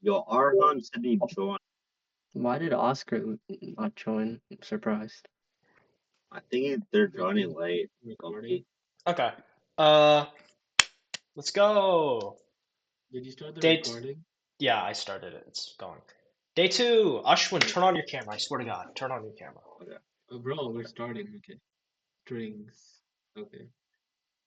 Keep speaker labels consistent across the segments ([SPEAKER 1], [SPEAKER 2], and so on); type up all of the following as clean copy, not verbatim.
[SPEAKER 1] Yo, Arhan said he joined.
[SPEAKER 2] Why did Oscar not join? I'm surprised.
[SPEAKER 1] I think they're joining late.
[SPEAKER 3] Recording?
[SPEAKER 1] Low-key.
[SPEAKER 4] Okay. Uh, let's go.
[SPEAKER 3] Did you start the
[SPEAKER 4] Date.
[SPEAKER 3] recording?
[SPEAKER 4] Yeah, I started it. It's going. Day two. Ashwin, turn on your camera. I swear to God, turn on your camera.
[SPEAKER 1] Okay.
[SPEAKER 3] Oh, bro, we're starting. Okay. Strings. Okay.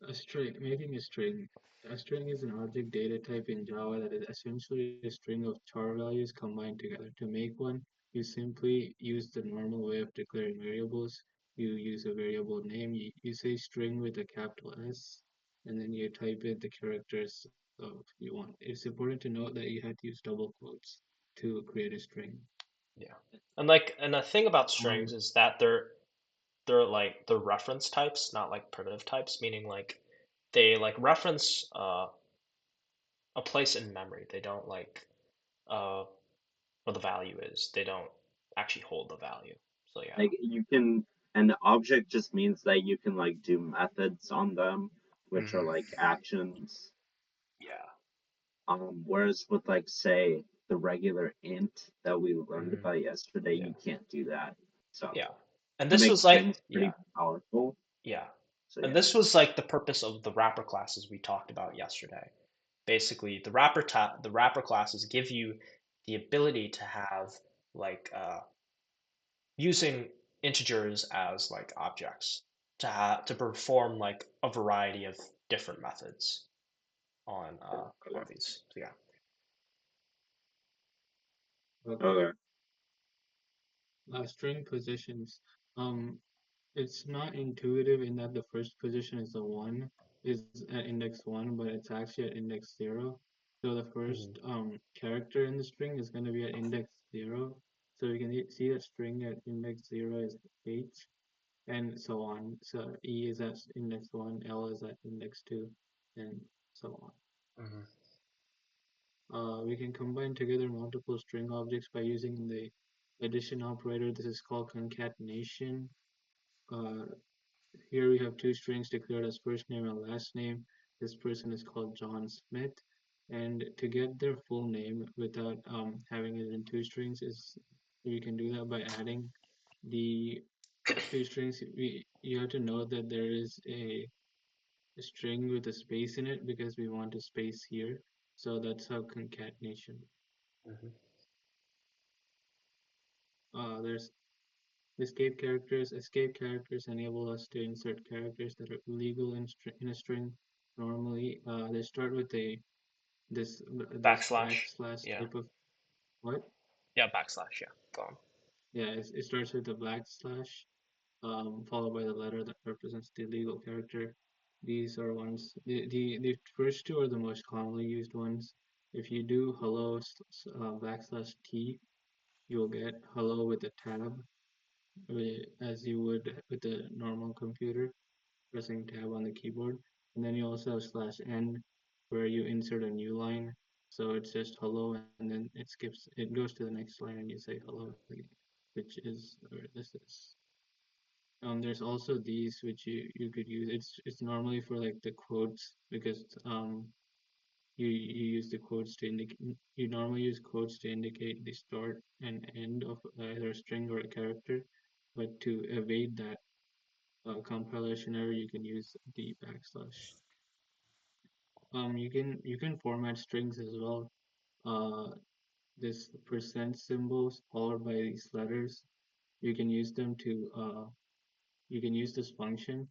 [SPEAKER 3] A string. Making a string. A string is an object data type in Java that is essentially a string of char values combined together. To make one, you simply use the normal way of declaring variables. You use a variable name. You say string with a capital S, and then you type in the characters of you want. It's important to note that you had to use double quotes to create a string.
[SPEAKER 4] Yeah. And the thing about strings is that they're like they're reference types, not like primitive types, meaning like they like reference a place in memory. They don't like uh what the value is. They don't actually hold the value. So yeah.
[SPEAKER 1] Like you can, and the object just means that you can like do methods on them, which are
[SPEAKER 4] Hmm.
[SPEAKER 1] like actions.
[SPEAKER 4] Yeah.
[SPEAKER 1] Whereas with like say the regular int that we learned
[SPEAKER 4] Hmm.
[SPEAKER 1] about yesterday,
[SPEAKER 4] Yeah.
[SPEAKER 1] you can't do that. So
[SPEAKER 4] Yeah. And
[SPEAKER 1] it
[SPEAKER 4] this
[SPEAKER 1] makes
[SPEAKER 4] was like
[SPEAKER 1] strings
[SPEAKER 4] yeah.
[SPEAKER 1] pretty powerful.
[SPEAKER 4] Yeah.
[SPEAKER 1] So
[SPEAKER 4] And
[SPEAKER 1] yeah.
[SPEAKER 4] this was like the purpose of the wrapper classes we talked about yesterday. Basically, the wrapper classes give you the ability to have like using integers as like objects to perform like a variety of different methods
[SPEAKER 1] Okay.
[SPEAKER 4] on these. So yeah.
[SPEAKER 3] Okay.
[SPEAKER 1] Okay.
[SPEAKER 3] String positions. Um, it's not intuitive in that the first position is the one is at index one, but it's actually at index zero. So the
[SPEAKER 4] Hmm.
[SPEAKER 3] first character in the string is going to be at index zero. So you can see that string at index zero is H and so on. So E is at index one, L is at index two, and so on.
[SPEAKER 4] Hmm.
[SPEAKER 3] We can combine together multiple string objects by using the addition operator. This is called concatenation. Uh, Here we have two strings declared as first name and last name. This person is called John Smith. And to get their full name without having it in two strings is we can do that by adding the two strings. You have to know that there is a string with a space in it because we want a space here. So that's how concatenation.
[SPEAKER 4] Hmm.
[SPEAKER 3] There's escape characters. Escape characters enable us to insert characters that are illegal in a string. Normally, they start with this
[SPEAKER 4] Backslash.
[SPEAKER 3] backslash
[SPEAKER 4] Yeah.
[SPEAKER 3] type of what?
[SPEAKER 4] Yeah. Backslash. Yeah. Go on.
[SPEAKER 3] Yeah, it starts with a backslash, followed by the letter that represents the illegal character. These are ones. The first two are the most commonly used ones. If you do hello backslash t, you'll get hello with a tab, as you would with a normal computer, pressing tab on the keyboard. And then you also have slash n where you insert a new line. So it's just hello and then it goes to the next line and you say hello again, which is where this is. There's also these which you could use. It's normally for like the quotes because you use the quotes to indicate you normally use quotes to indicate the start and end of either a string or a character. But to evade that compilation error, you can use the backslash. You can format strings as well. Uh, this percent symbols followed by these letters. You can use them to you can use this function,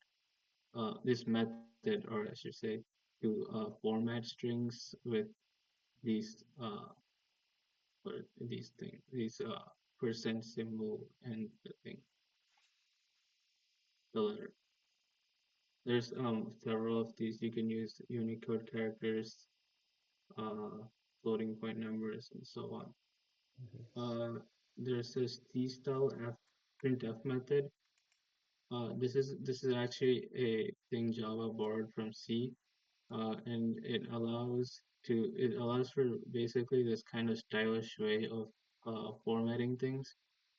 [SPEAKER 3] this method, or I should say, to format strings with these these percent symbol and the thing, the letter. There's several of these. You can use Unicode characters, uh, floating point numbers, and so on. There's this t-style printf method. This is actually a thing Java borrowed from C, and it allows for basically this kind of stylish way of formatting things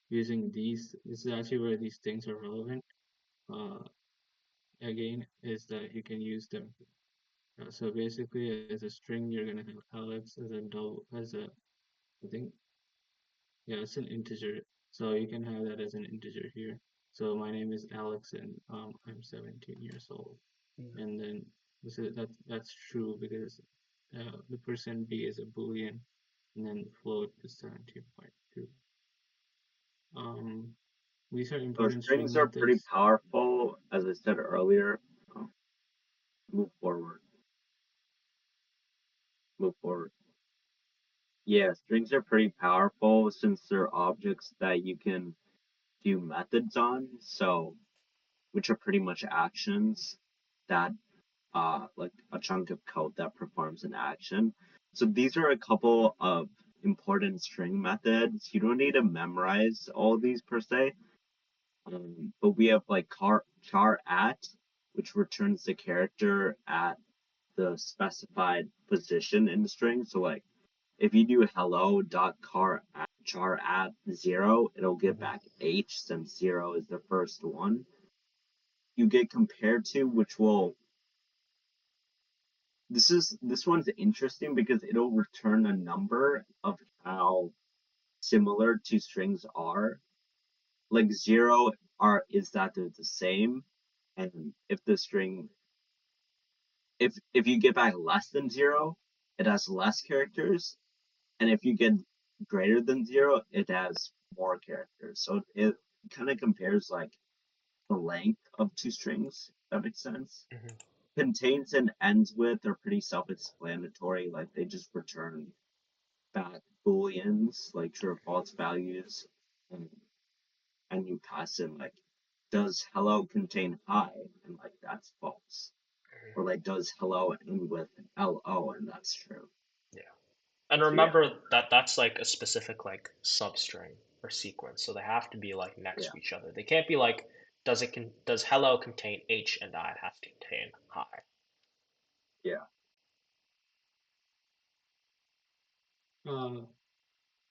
[SPEAKER 3] using these. This is actually where these things are relevant. Uh, Again, is that you can use them. So basically, as a string, you're gonna have Alex as a I think. Yeah, it's an integer. So you can have that as an integer here. So my name is Alex and I'm 17 years old.
[SPEAKER 4] Mm.
[SPEAKER 3] And then that's true because the percent B is a boolean and then float is 17.2. Um, these are
[SPEAKER 1] So
[SPEAKER 3] important string
[SPEAKER 1] strings are pretty
[SPEAKER 3] methods.
[SPEAKER 1] powerful, as I said earlier. Oh, move forward, move forward. Yeah, strings are pretty powerful since they're objects that you can do methods on. So, which are pretty much actions that like a chunk of code that performs an action. So these are a couple of important string methods. You don't need to memorize all of these per se, but we have like char at, which returns the character at the specified position in the string. So like if you do hello dot char at 0, it'll give
[SPEAKER 4] Mhm.
[SPEAKER 1] back h since 0 is the first one. You get compared to, which will this one's interesting because it'll return a number of how similar two strings are. Like 0 is that they're the same, and if the string if you get back less than 0, it has less characters, and if you get greater than 0, it has more characters. So it kind of compares like the length of two strings. If that makes sense.
[SPEAKER 4] Mhm.
[SPEAKER 1] Contains and ends with are pretty self-explanatory. Like they just return back booleans, like true or false values, and, and you pass in like, does hello contain hi, and like that's false, or like does hello end with lo, and that's true.
[SPEAKER 4] Yeah. And
[SPEAKER 1] So yeah,
[SPEAKER 4] remember that that's like a specific like substring or sequence, so they have to be like next
[SPEAKER 1] yeah,
[SPEAKER 4] to each other. They can't be like does hello contain h and I have to contain hi.
[SPEAKER 1] yeah.
[SPEAKER 3] Uh,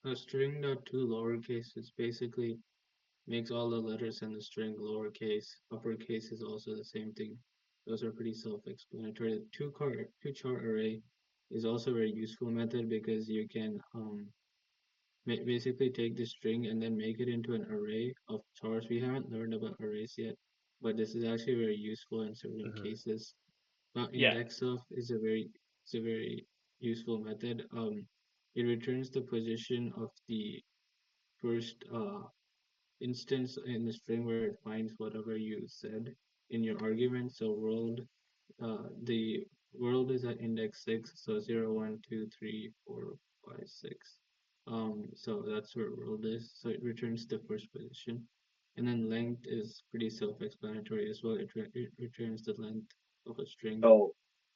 [SPEAKER 3] a string dot two lowercase is basically makes all the letters in the string lowercase. Uppercase is also the same thing. Those are pretty self-explanatory. Two char array is also a very useful method because you can basically take the string and then make it into an array of chars. We haven't learned about arrays yet, but this is actually very useful in certain
[SPEAKER 4] Hmm.
[SPEAKER 3] cases.
[SPEAKER 4] Yeah.
[SPEAKER 3] Index of is a very useful method. It returns the position of the first instance in the string where it finds whatever you said in your argument. So the world is at index 6, so 0, 1, 2, 3, 4, 5, 6. So that's where world is. So it returns the first position. And then length is pretty self-explanatory as well. It returns the length of a string.
[SPEAKER 1] So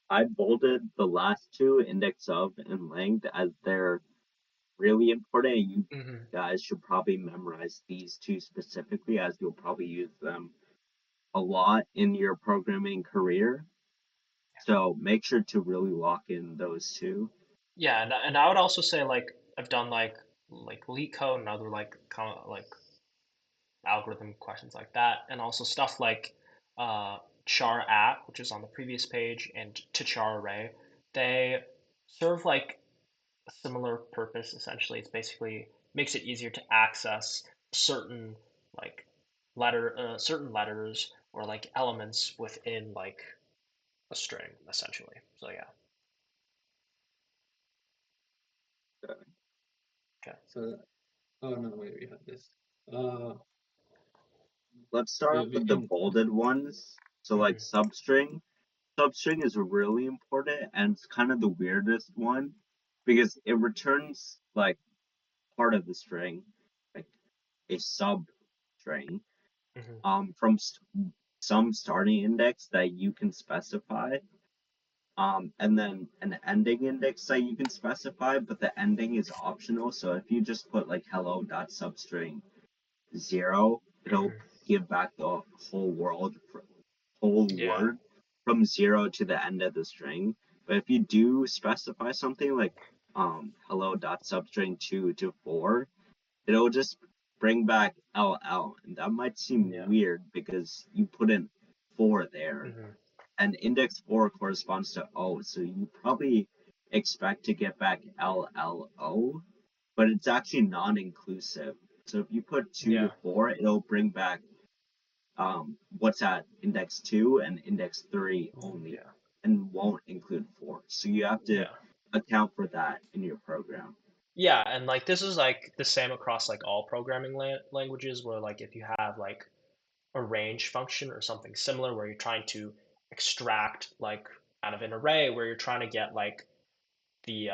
[SPEAKER 1] I bolded the last two, index of and length, as they're really important. You
[SPEAKER 4] Hmm.
[SPEAKER 1] guys should probably memorize these two specifically, as you'll probably use them a lot in your programming career. So make sure to really lock in those two.
[SPEAKER 4] Yeah, and I would also say like I've done like leak code and other like like algorithm questions like that, and also stuff like uh, char at, which is on the previous page, and to char array. They serve like a similar purpose. Essentially, it's basically makes it easier to access certain like certain letters or like elements within like a string, essentially. So yeah. Okay.
[SPEAKER 3] So, oh no, wait, we have this. Uh,
[SPEAKER 1] Let's start off with the
[SPEAKER 3] in
[SPEAKER 1] bolded ones. So like
[SPEAKER 4] Hmm.
[SPEAKER 1] substring. Substring is really important and it's kind of the weirdest one because it returns like part of the string, like a substring,
[SPEAKER 4] Hmm.
[SPEAKER 1] from some starting index that you can specify, and then an ending index that you can specify, but the ending is optional. So if you just put like hello dot substring 0, it'll
[SPEAKER 4] Hmm.
[SPEAKER 1] give back the whole whole
[SPEAKER 4] Yeah.
[SPEAKER 1] word from 0 to the end of the string. But if you do specify something like hello dot substring 2 to 4, it'll just bring back ll, and that might seem
[SPEAKER 4] Yeah.
[SPEAKER 1] weird because you put in 4 there,
[SPEAKER 4] Hmm.
[SPEAKER 1] and index 4 corresponds to O, so you probably expect to get back LLO, but it's actually non-inclusive. So if you put 2 to
[SPEAKER 4] Yeah.
[SPEAKER 1] 4, it'll bring back what's at index 2 and index 3 only,
[SPEAKER 4] Yeah.
[SPEAKER 1] and won't include 4. So you have to
[SPEAKER 4] Yeah.
[SPEAKER 1] account for that in your program.
[SPEAKER 4] Yeah, and like this is like the same across like all programming languages where like if you have like a range function or something similar where you're trying to extract like out of an array where you're trying to get like the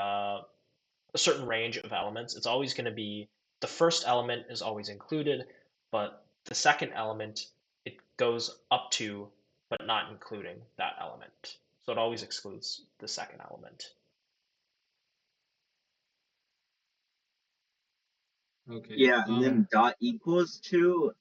[SPEAKER 4] a certain range of elements, it's always going to be the first element is always included, but the second element it goes up to but not including that element. So it always excludes the second element.
[SPEAKER 3] Okay.
[SPEAKER 1] Yeah, and then dot equals to,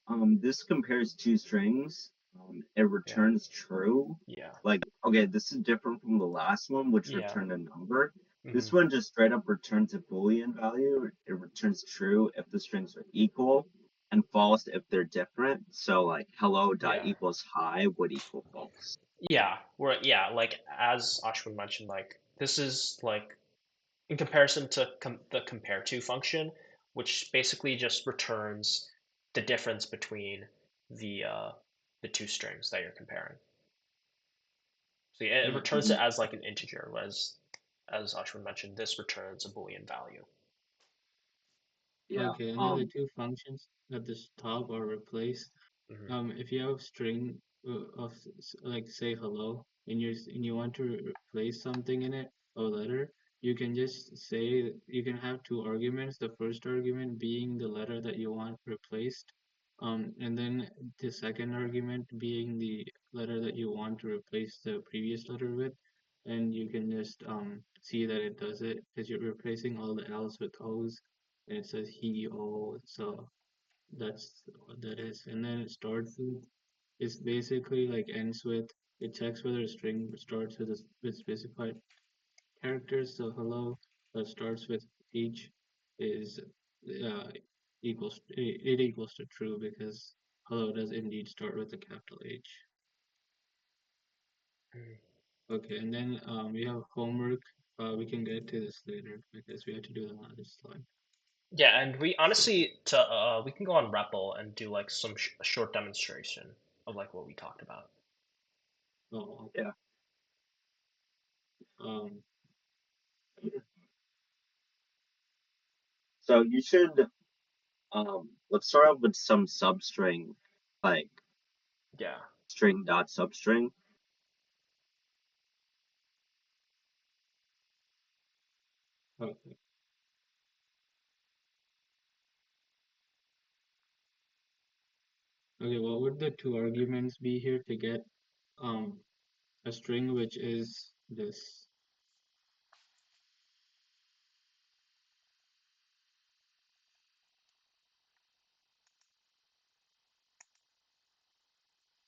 [SPEAKER 1] this compares two strings. It
[SPEAKER 4] Yeah.
[SPEAKER 1] returns true.
[SPEAKER 4] Yeah.
[SPEAKER 1] Like, okay, this is different from the last one, which
[SPEAKER 4] Yeah.
[SPEAKER 1] returned a number.
[SPEAKER 4] Hmm.
[SPEAKER 1] This one just straight up returns a Boolean value. It returns true if the strings are equal, and false if they're different. So like, hello dot
[SPEAKER 4] Yeah.
[SPEAKER 1] equals hi would equal false.
[SPEAKER 4] Yeah. Yeah, like as Ashwin mentioned, like this is like in comparison to the compare to function, which basically just returns the difference between the uh, the two strings that you're comparing. So yeah, it
[SPEAKER 3] Yeah.
[SPEAKER 4] returns it as like an integer, as Ashwin mentioned, this returns a Boolean value.
[SPEAKER 1] Yeah.
[SPEAKER 3] Okay, and then the two functions at the top are replaced.
[SPEAKER 4] Hmm.
[SPEAKER 3] If you have a string of like say hello, and you want to replace something in it, a letter, you can just say you can have two arguments. The first argument being the letter that you want replaced, and then the second argument being the letter that you want to replace the previous letter with, and you can just see that it does it because you're replacing all the L's with O's, and it says he, oh, so that's what that is. And then it starts with it's basically like ends with it checks whether a string starts with with specified characters. So hello that starts with H is uh, it equals to true because hello does indeed start with a capital H. Okay, and then we have homework. We can get to this later because we have to do it on this slide.
[SPEAKER 4] Yeah, and we honestly to we can go on REPL and do like some short demonstration of like what we talked about.
[SPEAKER 3] Oh,
[SPEAKER 1] Yeah.
[SPEAKER 3] um,
[SPEAKER 1] So you should let's start off with some substring, like
[SPEAKER 4] Yeah.
[SPEAKER 1] string dot substring.
[SPEAKER 3] okay. Okay, what would the two arguments be here to get um a string which is this?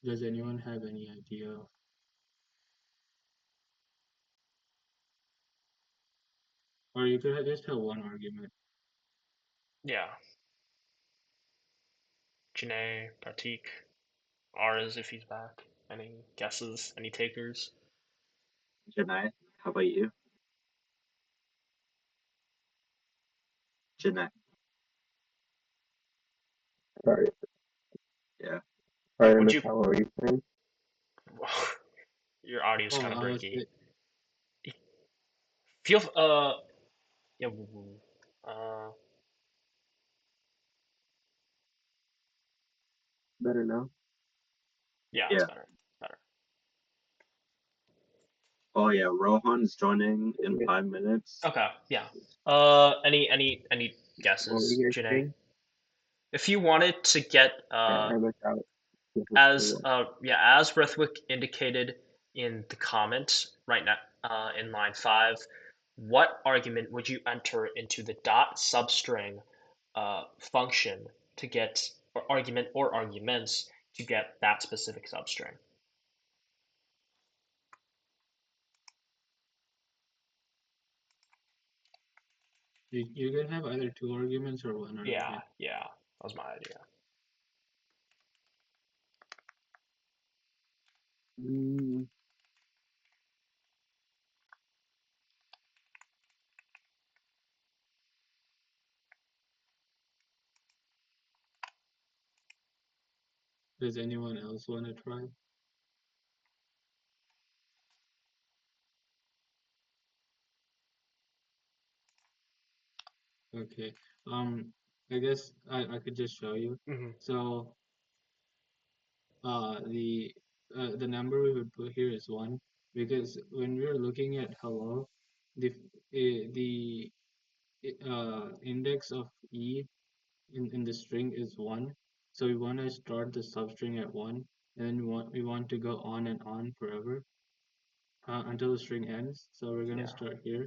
[SPEAKER 3] Does anyone have any idea? Or you could just have one argument.
[SPEAKER 4] Yeah. Janae, Pratik, ours if he's back. Any guesses? Any takers?
[SPEAKER 1] Janai, how about you? Janai,
[SPEAKER 2] Sorry,
[SPEAKER 1] yeah.
[SPEAKER 2] sorry, I
[SPEAKER 4] Would
[SPEAKER 2] missed
[SPEAKER 4] you?
[SPEAKER 2] out. What were you saying?
[SPEAKER 4] Your audio's
[SPEAKER 3] Oh,
[SPEAKER 4] kind of
[SPEAKER 3] I was
[SPEAKER 4] breaky. Feel yeah. Uh
[SPEAKER 2] Better now.
[SPEAKER 4] yeah, it's
[SPEAKER 1] Yeah.
[SPEAKER 4] better. Better.
[SPEAKER 1] Oh yeah, Rohan's joining in
[SPEAKER 2] Yeah.
[SPEAKER 1] 5 minutes.
[SPEAKER 4] Okay. Yeah. Any
[SPEAKER 2] What were
[SPEAKER 4] guesses,
[SPEAKER 2] you guys
[SPEAKER 4] Janae?
[SPEAKER 2] saying?
[SPEAKER 4] If you wanted to get
[SPEAKER 2] Yeah, I missed out. This was for
[SPEAKER 4] as
[SPEAKER 2] what?
[SPEAKER 4] yeah, as Rithwick indicated in the comment right now in line 5, what argument would you enter into the dot substring function to get or argument or arguments to get that specific substring?
[SPEAKER 3] you can have either two arguments or one
[SPEAKER 4] Yeah,
[SPEAKER 3] argument.
[SPEAKER 4] yeah, that was my idea.
[SPEAKER 2] Mm,
[SPEAKER 3] Does anyone else want to try? Okay. I guess I could just show you.
[SPEAKER 4] Hmm.
[SPEAKER 3] So uh the the number we would put here is one because when we're looking at hello, the index of e in the string is one. So we want to start the substring at one, and then we want to go on and on forever until the string ends. So we're gonna
[SPEAKER 4] Yeah.
[SPEAKER 3] start here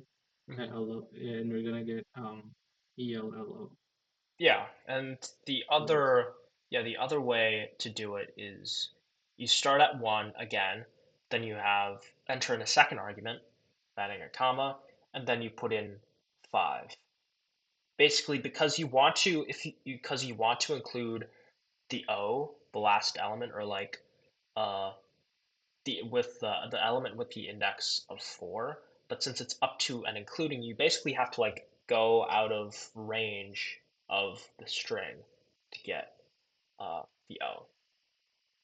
[SPEAKER 3] at
[SPEAKER 4] Hmm.
[SPEAKER 3] hello, and we're gonna get ELLO.
[SPEAKER 4] Yeah, and the
[SPEAKER 3] Yes.
[SPEAKER 4] other yeah, the other way to do it is you start at one again, then you have enter in a second argument, adding a comma, and then you put in five. Basically, because you want to if you because you want to include the O, the last element, or like uh the element with the index of four, but since it's up to and including, you basically have to like go out of range of the string to get the O.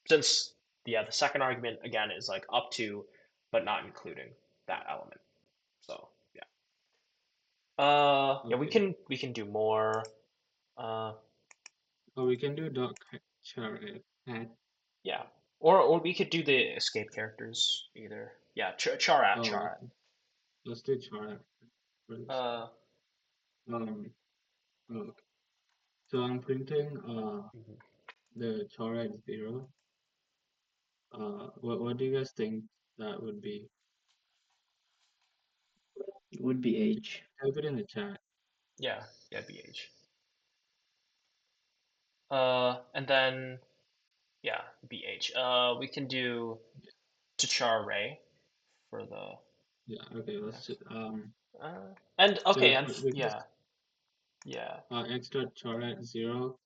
[SPEAKER 4] Since the second argument again is like up to, but not including that element. So yeah. Yeah,
[SPEAKER 3] Okay.
[SPEAKER 4] we can do more. Uh,
[SPEAKER 3] Or we can do dot char at.
[SPEAKER 4] yeah. Or we could do the escape characters either. Yeah, char
[SPEAKER 3] Oh,
[SPEAKER 4] char
[SPEAKER 3] okay. Let's do char at first.
[SPEAKER 4] at.
[SPEAKER 3] Um. Oh, okay. So I'm printing
[SPEAKER 4] Mhm.
[SPEAKER 3] the char at zero. What do you guys think that would be?
[SPEAKER 2] It would be H.
[SPEAKER 3] Type it in the chat.
[SPEAKER 4] Yeah, yeah, BH. And then yeah, BH. We can do Tachar Ray for the
[SPEAKER 3] Yeah. Okay. Let's
[SPEAKER 4] next. And
[SPEAKER 3] so
[SPEAKER 4] okay, and
[SPEAKER 3] because
[SPEAKER 4] yeah, yeah,
[SPEAKER 3] x dot char at zero,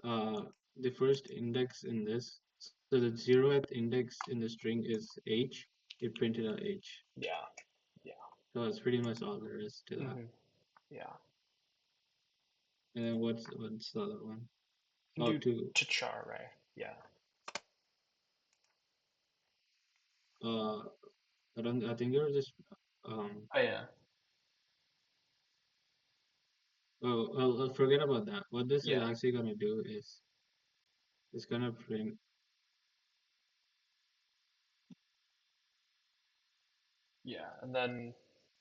[SPEAKER 3] the first index in this, so the zeroth index in the string is h. It printed out h.
[SPEAKER 4] yeah, yeah.
[SPEAKER 3] So that's pretty much all there is to that.
[SPEAKER 4] Hmm. Yeah,
[SPEAKER 3] And then what's the other one?
[SPEAKER 4] we can
[SPEAKER 3] Oh,
[SPEAKER 4] do
[SPEAKER 3] two.
[SPEAKER 4] Tachar Ray. Yeah.
[SPEAKER 3] Uh, I don't. I think it was just. Um.
[SPEAKER 4] Oh yeah,
[SPEAKER 3] Well, forget about that. What this is
[SPEAKER 4] yeah,
[SPEAKER 3] actually gonna do is it's gonna print.
[SPEAKER 4] yeah, and then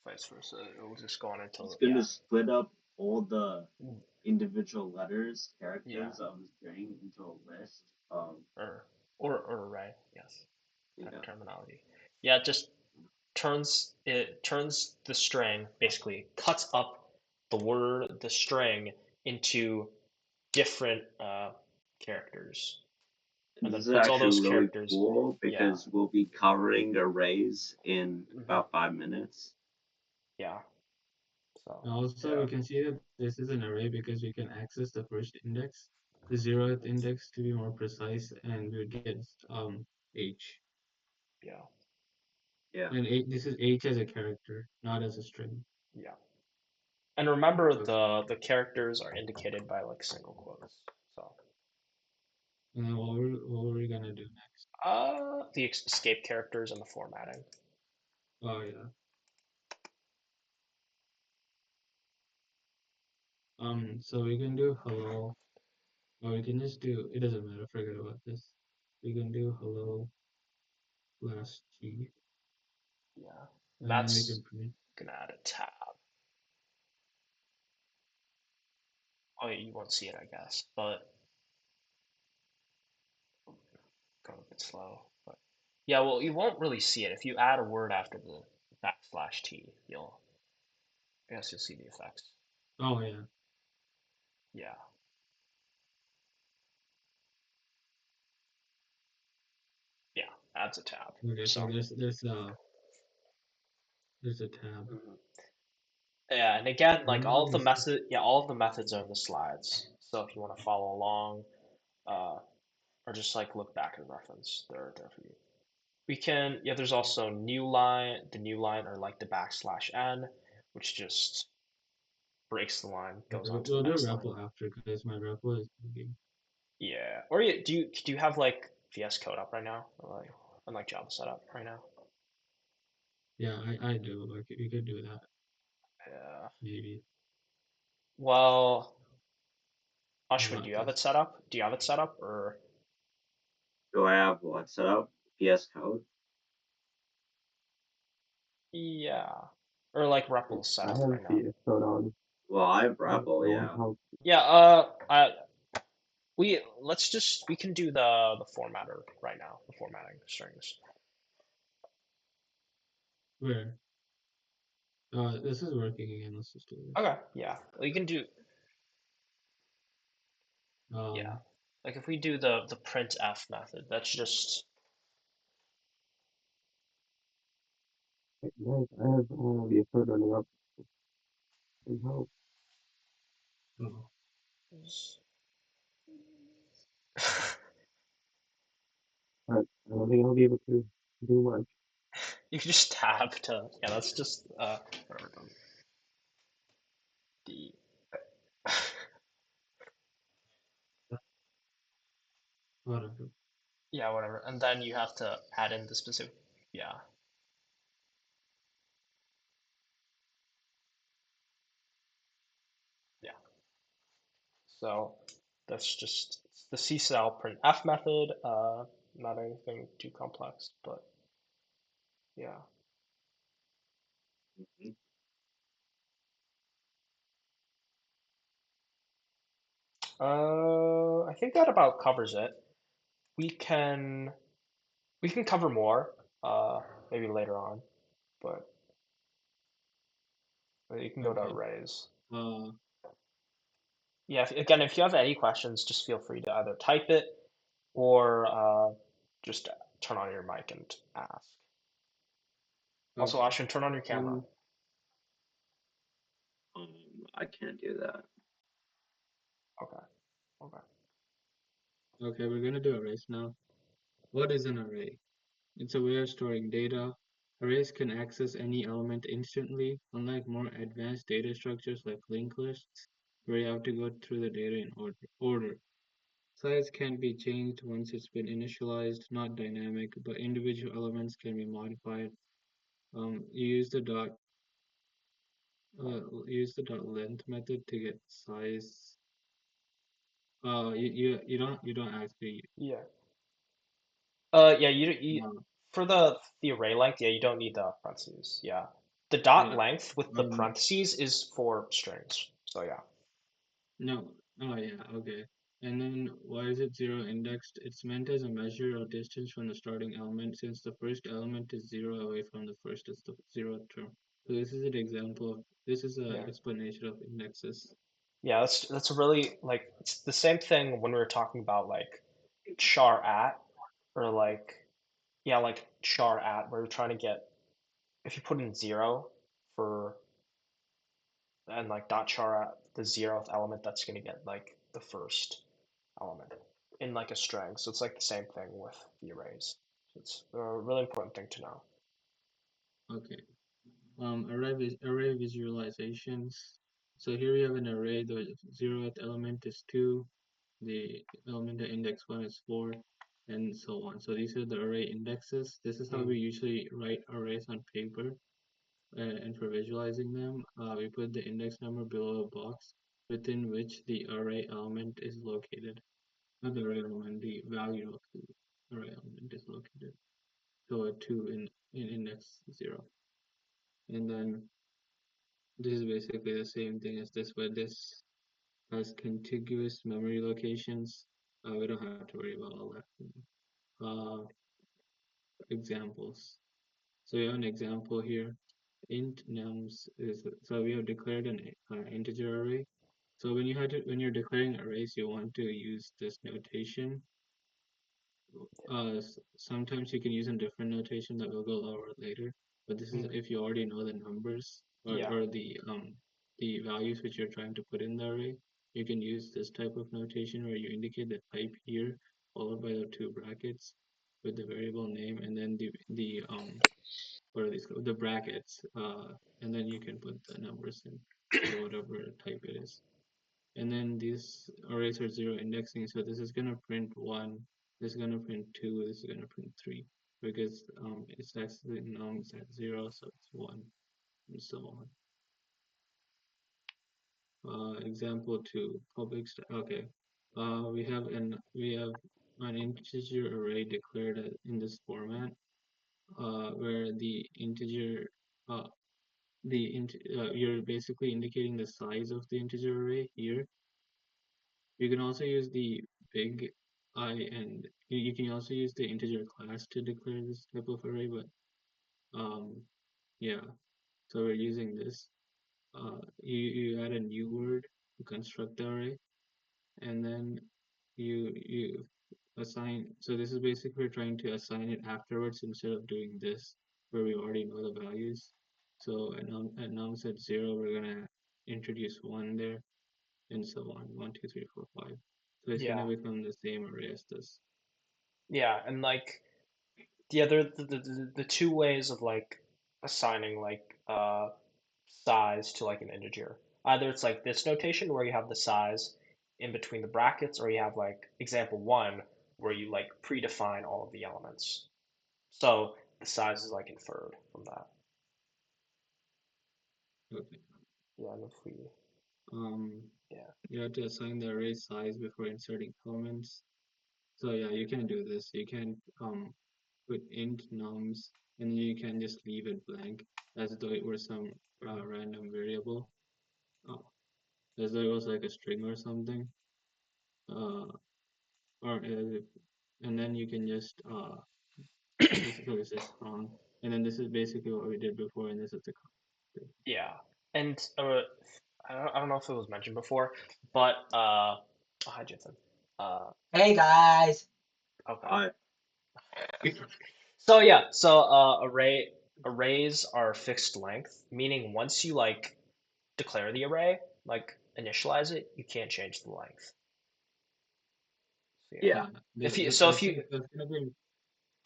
[SPEAKER 4] vice versa. It will just go on
[SPEAKER 1] It's
[SPEAKER 4] until
[SPEAKER 1] going to
[SPEAKER 4] yeah,
[SPEAKER 1] split up all the
[SPEAKER 4] mm,
[SPEAKER 1] individual letters,
[SPEAKER 4] yeah,
[SPEAKER 1] characters of the string into a list.
[SPEAKER 4] or array. Yes,
[SPEAKER 1] Yeah.
[SPEAKER 4] terminology. Yeah, just turns the string, basically cuts up the string into different characters,
[SPEAKER 1] And
[SPEAKER 4] and then
[SPEAKER 1] this is
[SPEAKER 4] puts all
[SPEAKER 1] actually
[SPEAKER 4] those
[SPEAKER 1] really
[SPEAKER 4] characters.
[SPEAKER 1] cool
[SPEAKER 4] Yeah.
[SPEAKER 1] because we'll be covering arrays in
[SPEAKER 4] Hmm.
[SPEAKER 1] about 5 minutes.
[SPEAKER 4] Yeah. So
[SPEAKER 3] Also,
[SPEAKER 4] yeah.
[SPEAKER 3] we can see that this is an array because we can access the first index, the zeroth index to be more precise, and we would get h.
[SPEAKER 4] Yeah.
[SPEAKER 1] Yeah.
[SPEAKER 3] And this is h as a character, not as a string.
[SPEAKER 4] Yeah. And remember
[SPEAKER 3] Okay.
[SPEAKER 4] the characters are indicated by like single quotes. So
[SPEAKER 3] And then what were we gonna do next?
[SPEAKER 4] the escape characters and the formatting.
[SPEAKER 3] Oh yeah. So we can do hello, or we can just do. It doesn't matter. Forget about this. We can do hello slash g,
[SPEAKER 4] Yeah. And
[SPEAKER 3] and then we
[SPEAKER 4] that's
[SPEAKER 3] can print.
[SPEAKER 4] gonna add a tab. Oh, yeah, you won't see it, I guess, but go a bit slow. But yeah, well, you won't really see it if you add a word after the backslash t. I guess you'll see the effects.
[SPEAKER 3] Oh yeah.
[SPEAKER 4] Yeah, yeah, adds a tab.
[SPEAKER 3] Okay. So
[SPEAKER 4] So
[SPEAKER 3] there's a tab.
[SPEAKER 4] mhm. Yeah, and again, like
[SPEAKER 3] Now this.
[SPEAKER 4] all of the methods are in the slides. So if you want to follow along, uh, or just like look back at the reference, they're there for you. We can, yeah. There's also new line, the new line, or like the backslash n, which just breaks the line,
[SPEAKER 3] Okay,
[SPEAKER 4] goes on to the
[SPEAKER 3] we'll do
[SPEAKER 4] next line.
[SPEAKER 3] REPL after because my REPL is moving.
[SPEAKER 4] Yeah. Or do you have like VS Code up right now? Or like and like Java set up right now?
[SPEAKER 3] Yeah, I do. Like we could do that
[SPEAKER 4] Yeah.
[SPEAKER 3] maybe.
[SPEAKER 4] Well, Ashwin, do
[SPEAKER 3] What
[SPEAKER 4] you have it
[SPEAKER 3] this?
[SPEAKER 4] set up? Do you have it set up or
[SPEAKER 1] Do I have what set up? VS Code?
[SPEAKER 4] yeah. Or like REPL set
[SPEAKER 2] I
[SPEAKER 4] up
[SPEAKER 2] have
[SPEAKER 4] right now?
[SPEAKER 2] VS Code on.
[SPEAKER 1] Well, I have
[SPEAKER 2] I don't
[SPEAKER 1] REPL,
[SPEAKER 2] know
[SPEAKER 1] yeah.
[SPEAKER 2] how.
[SPEAKER 4] Yeah, we can do the formatter right now, the formatting strings.
[SPEAKER 3] Where? This is working again. Let's just do this.
[SPEAKER 4] Okay, yeah. We can do yeah.
[SPEAKER 3] Um,
[SPEAKER 4] Like if we do the printf method, that's just
[SPEAKER 2] Guys, I have VS Code running up. Please help.
[SPEAKER 3] oh,
[SPEAKER 2] But I don't think I'll be able to do much.
[SPEAKER 4] you can just tab to yeah, that's just whatever. The
[SPEAKER 3] whatever.
[SPEAKER 4] yeah, whatever. And then you have to add in the specific yeah. Yeah. So that's just the C cell printf method, not anything too complex, but yeah.
[SPEAKER 1] Mhm.
[SPEAKER 4] I think that about covers it. We can we can cover more, uh, maybe later on, but you can go to
[SPEAKER 3] Okay.
[SPEAKER 4] arrays.
[SPEAKER 3] Uh,
[SPEAKER 4] Yeah, again, if you have any questions, just feel free to either type it or just turn on your mic and ask. Also,
[SPEAKER 3] okay.
[SPEAKER 4] Ashwin, turn on your camera.
[SPEAKER 3] One.
[SPEAKER 1] I can't do that.
[SPEAKER 4] Okay, okay.
[SPEAKER 3] Okay, we're gonna do arrays now. What is an array? It's a way of storing data. Arrays can access any element instantly, unlike more advanced data structures like linked lists, where you have to go through the data in order. Size can be changed once it's been initialized, not dynamic, but individual elements can be modified. You use the dot length method to get size. You don't actually.
[SPEAKER 4] Yeah. Yeah,
[SPEAKER 3] Uh,
[SPEAKER 4] for the array length, yeah, you don't need the parentheses. Yeah. The dot
[SPEAKER 3] yeah.
[SPEAKER 4] length with the
[SPEAKER 3] Um.
[SPEAKER 4] parentheses is for strings. So yeah.
[SPEAKER 3] No. Oh yeah. Okay. And then why is it zero indexed? It's meant as a measure of distance from the starting element, since the first element is zero away from the first is the zeroth term. So this is an example of this is an
[SPEAKER 4] Yeah.
[SPEAKER 3] explanation of indexes.
[SPEAKER 4] Yeah, that's really like it's the same thing when we were talking about like char at or like yeah, like char at where you're trying to get if you put in zero for and like dot char at the zeroth element, that's gonna get like the first element in like a string. So it's like the same thing with the arrays. So it's a really important thing to know.
[SPEAKER 3] Okay. Array visualizations. So here we have an array. The zeroth element is 2. The element at index 1 is 4, and so on. So these are the array indexes. This is how
[SPEAKER 4] Mm.
[SPEAKER 3] we usually write arrays on paper. And for visualizing them, we put the index number below a box within which the array element is located. Not the array element, the value of the array element is located. So a 2 in index 0. And then this is basically the same thing as this, but this has contiguous memory locations. We don't have to worry about all that. Examples. So we have an example here. Int nums is so we have declared an integer array. So when you're declaring arrays, you want to use this notation. Sometimes you can use a different notation that we'll go over later. But this is
[SPEAKER 4] Mm.
[SPEAKER 3] if you already know the numbers
[SPEAKER 4] Yeah.
[SPEAKER 3] or the values which you're trying to put in the array. You can use this type of notation where you indicate the type here, followed by the two brackets with the variable name, and then the what are these called? The brackets, and then you can put the numbers in or whatever type it is. And then these arrays are zero indexing, so this is gonna print 1, this is gonna print 2, this is gonna print 3, because it's actually nums at 0, so it's 1, and so on. Example 2, okay. We have an integer array declared in this format, where the integer you're basically indicating the size of the integer array here. You can also use the big I, and you can also use the integer class to declare this type of array, but yeah, so we're using this. You add a new word to construct the array, and then you assign. So this is basically trying to assign it afterwards instead of doing this where we already know the values. So at num set 0, we're gonna introduce 1 there, and so on, 1, 2, 3, 4, 5. So it's
[SPEAKER 4] Yeah.
[SPEAKER 3] gonna become the same array as this.
[SPEAKER 4] Yeah, and like the two ways of like assigning like size to like an integer. Either it's like this notation where you have the size in between the brackets, or you have like example 1 where you like predefine all of the elements. So the size is like inferred from that.
[SPEAKER 3] Okay.
[SPEAKER 4] Yeah, and if we yeah.
[SPEAKER 3] You have to assign the array size before inserting elements. So yeah, you can do this. You can put int nums, and you can just leave it blank as though it were some random variable, uh, as though it was like a string or something. Or and then you can just this is strong, and then this is basically what we did before, and this is the
[SPEAKER 4] Yeah. And I don't know if it was mentioned before, but oh, hi Jensen.
[SPEAKER 2] Hey guys.
[SPEAKER 4] Okay.
[SPEAKER 1] I
[SPEAKER 4] So yeah, so arrays are fixed length, meaning once you like declare the array, like initialize it, you can't change the length. So yeah.
[SPEAKER 1] yeah,
[SPEAKER 3] yeah.
[SPEAKER 4] If you
[SPEAKER 3] That's gonna be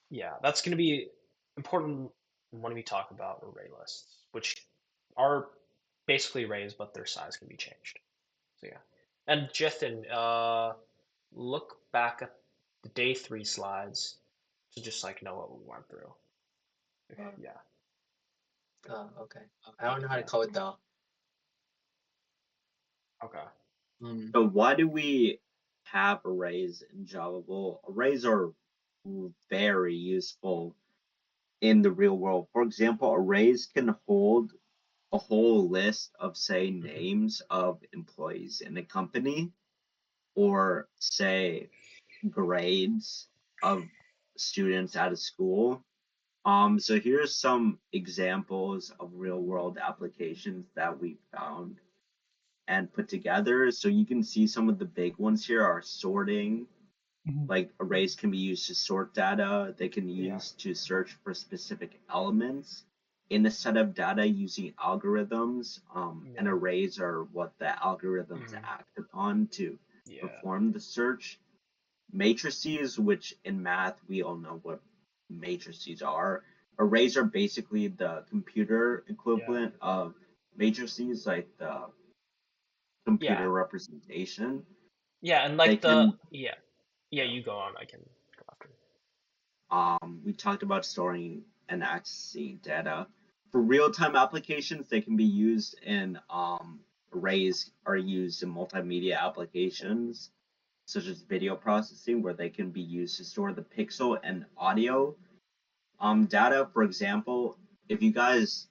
[SPEAKER 4] yeah, that's going to be important when we talk about array lists, which are basically arrays, but their size can be changed. So yeah. And Jithin, look back at the day 3 slides to just like know what we went through. Yeah.
[SPEAKER 2] Oh, okay. I don't know how to code though.
[SPEAKER 4] Okay.
[SPEAKER 1] so why do we have arrays in Java? Well, arrays are very useful in the real world. For example, arrays can hold a whole list of, say, names of employees in a company, or say grades of students at a school. So here's some examples of real world applications that we found and put together. So you can see some of the big ones here are sorting. Like arrays can be used to sort data. They can be
[SPEAKER 4] Yeah.
[SPEAKER 1] used to search for specific elements in a set of data using algorithms. And
[SPEAKER 4] Yeah.
[SPEAKER 1] arrays are what the algorithms
[SPEAKER 4] Mhm.
[SPEAKER 1] act upon to
[SPEAKER 4] Yeah.
[SPEAKER 1] perform the search. Matrices, which in math we all know what matrices are. Arrays are basically the computer
[SPEAKER 4] Yeah.
[SPEAKER 1] equivalent of matrices, like the
[SPEAKER 4] Yeah.
[SPEAKER 1] computer representation.
[SPEAKER 4] Yeah, and
[SPEAKER 1] They
[SPEAKER 4] like the
[SPEAKER 1] can,
[SPEAKER 4] yeah. Yeah,
[SPEAKER 1] yeah.
[SPEAKER 4] you go on. I can go after.
[SPEAKER 1] We talked about storing and accessing data. For real-time applications, they can be used in arrays are used in multimedia applications, such as video processing, where they can be used to store the pixel and audio data. For example, if you guys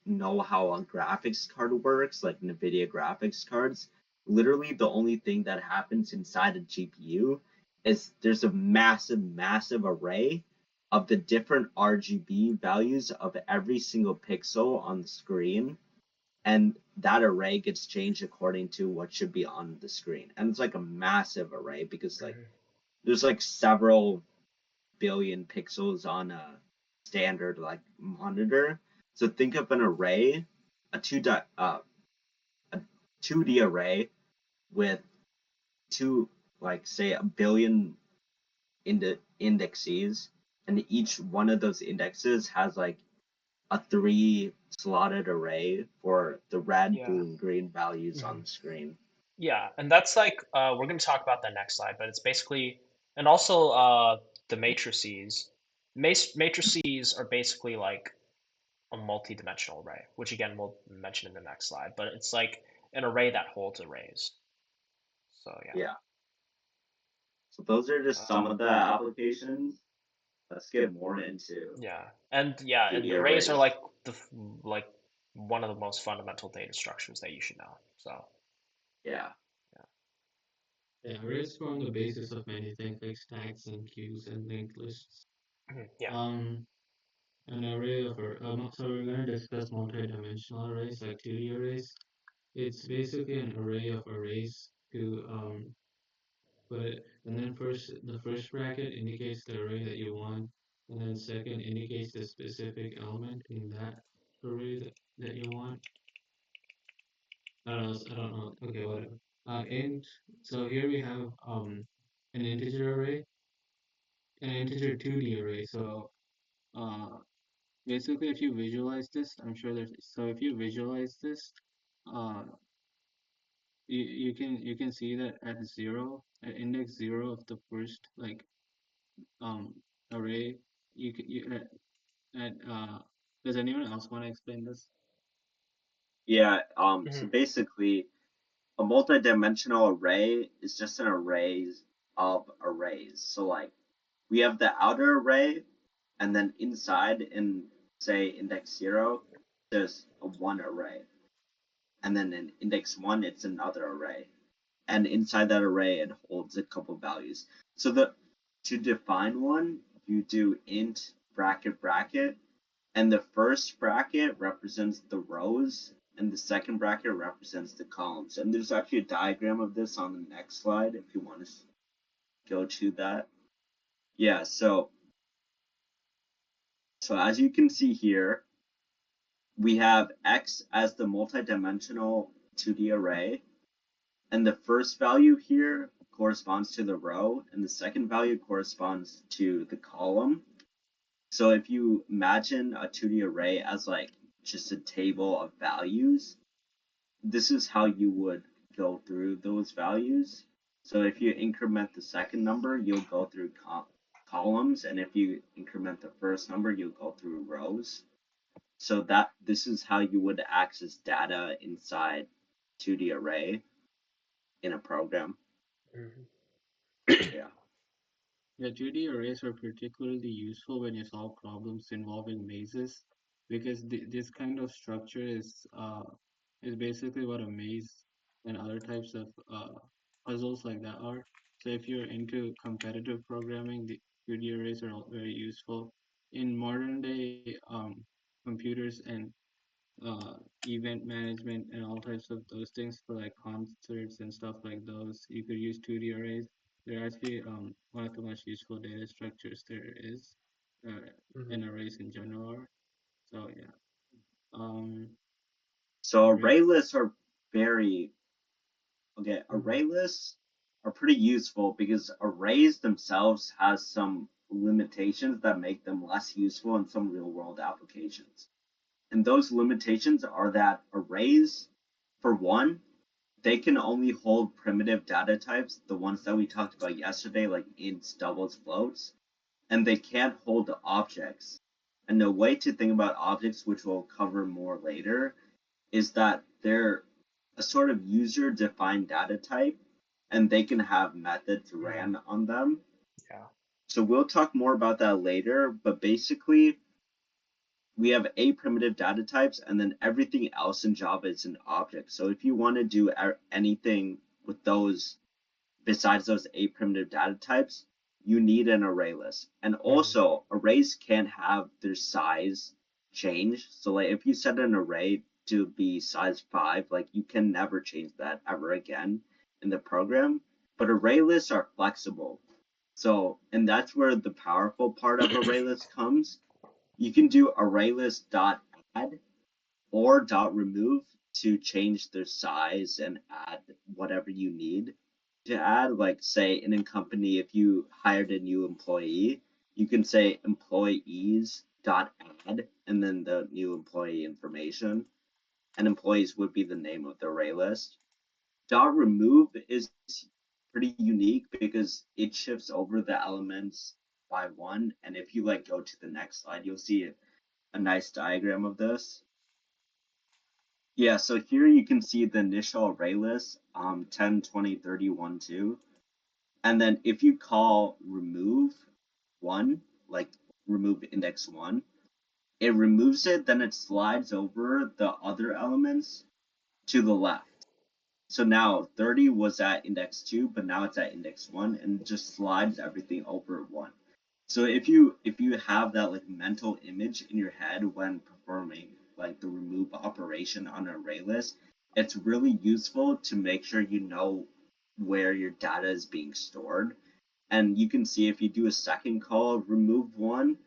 [SPEAKER 1] know how a graphics card works, like NVIDIA graphics cards, literally the only thing that happens inside a GPU is there's a massive array of the different RGB values of every single pixel on the screen. And that array gets changed according to what should be on the screen. And it's like a massive array because like
[SPEAKER 4] Mhm.
[SPEAKER 1] there's like several billion pixels on a standard like monitor. So think of an array, a a 2D array with two, like say a billion indexes, and each one of those indexes has like a 3 slotted array for the red,
[SPEAKER 4] Yeah.
[SPEAKER 1] blue, and green values on
[SPEAKER 4] Mhm.
[SPEAKER 1] the screen.
[SPEAKER 4] Yeah, and that's like we're going to talk about that next slide, but it's basically, and also the matrices. Matrices are basically like a multi-dimensional array, which again we'll mention in the next slide, but it's like an array that holds arrays. So yeah.
[SPEAKER 1] Yeah. So those are just some of the applications. Let's get more into
[SPEAKER 4] And
[SPEAKER 1] 2D
[SPEAKER 4] arrays are
[SPEAKER 1] arrays.
[SPEAKER 4] like like one of the most fundamental data structures that you should know. So
[SPEAKER 1] Yeah.
[SPEAKER 3] Yeah, arrays form the basis of many things like stacks and queues and linked lists.
[SPEAKER 4] yeah.
[SPEAKER 3] Um, an array of so we're going to discuss multi-dimensional arrays like 2D arrays. It's basically an array of arrays to put it, and then the first bracket indicates the array that you want, and then second indicates the specific element in that array that you want. I don't know. Okay, whatever. Int. So here we have an integer array, an integer 2D array. So uh, basically, if you visualize this, I'm sure there's. So if you visualize this, uh, you can see that at zero, at index zero of the first like um array, you at does anyone else want to explain this?
[SPEAKER 1] Yeah.
[SPEAKER 4] Mhm.
[SPEAKER 1] So basically, a multi-dimensional array is just an array of arrays. So like we have the outer array, and then inside in say index 0, there's a one array, and then in index 1, it's another array, and inside that array it holds a couple values. So to define one, you do int bracket bracket, and the first bracket represents the rows and the second bracket represents the columns. And there's actually a diagram of this on the next slide if you want to go to that. Yeah, so as you can see here, we have X as the multidimensional 2D array, and the first value here corresponds to the row, and the second value corresponds to the column. So if you imagine a 2D array as like just a table of values, this is how you would go through those values. So if you increment the second number, you'll go through columns, and if you increment the first number, you'll go through rows. So that this is how you would access data inside 2D array in a program.
[SPEAKER 4] Mhm.
[SPEAKER 1] Yeah.
[SPEAKER 3] Yeah, 2D arrays are particularly useful when you solve problems involving mazes, because this kind of structure is basically what a maze and other types of puzzles like that are. So if you're into competitive programming, the 2D arrays are all very useful. In modern day computers and uh, event management and all types of those things for like concerts and stuff like those. You could use 2D arrays. They're actually one of the most useful data structures there is,
[SPEAKER 4] Mhm.
[SPEAKER 3] and arrays in general are. So yeah, um,
[SPEAKER 1] So
[SPEAKER 3] array.
[SPEAKER 1] array lists are very okay.
[SPEAKER 4] Mhm.
[SPEAKER 1] Array lists are pretty useful because arrays themselves has some limitations that make them less useful in some real world applications. And those limitations are that arrays, for one, they can only hold primitive data types, the ones that we talked about yesterday, like ints, doubles, floats, and they can't hold the objects. And the way to think about objects, which we'll cover more later, is that they're a sort of user defined data type, and they can have methods
[SPEAKER 4] Mhm.
[SPEAKER 1] ran on them.
[SPEAKER 4] Yeah.
[SPEAKER 1] So we'll talk more about that later, but basically, we have a primitive data types, and then everything else in Java is an object. So if you want to do anything with those besides those a primitive data types, you need an array list. And
[SPEAKER 4] Mhm.
[SPEAKER 1] also, arrays can't have their size change. So like if you set an array to be size 5, like you can never change that ever again in the program. But array lists are flexible. So, and that's where the powerful part of array lists comes. You can do ArrayList.add or .remove to change their size and add whatever you need to add. Like say in a company, if you hired a new employee, you can say employees.add and then the new employee information, and employees would be the name of the array list. dot remove is pretty unique because it shifts over the elements by one. And if you like go to the next slide, you'll see a nice diagram of this. Yeah, so here you can see the initial array list, 10, 20, 30, 1, 2. And then if you call remove one, like remove index one, it removes it, then it slides over the other elements to the left. So now 30 was at index 2, but now it's at index 1, and just slides everything over 1. So if you have that like mental image in your head when performing like the remove operation on an array list, it's really useful to make sure you know where your data is being stored. And you can see if you do a second call, remove 1,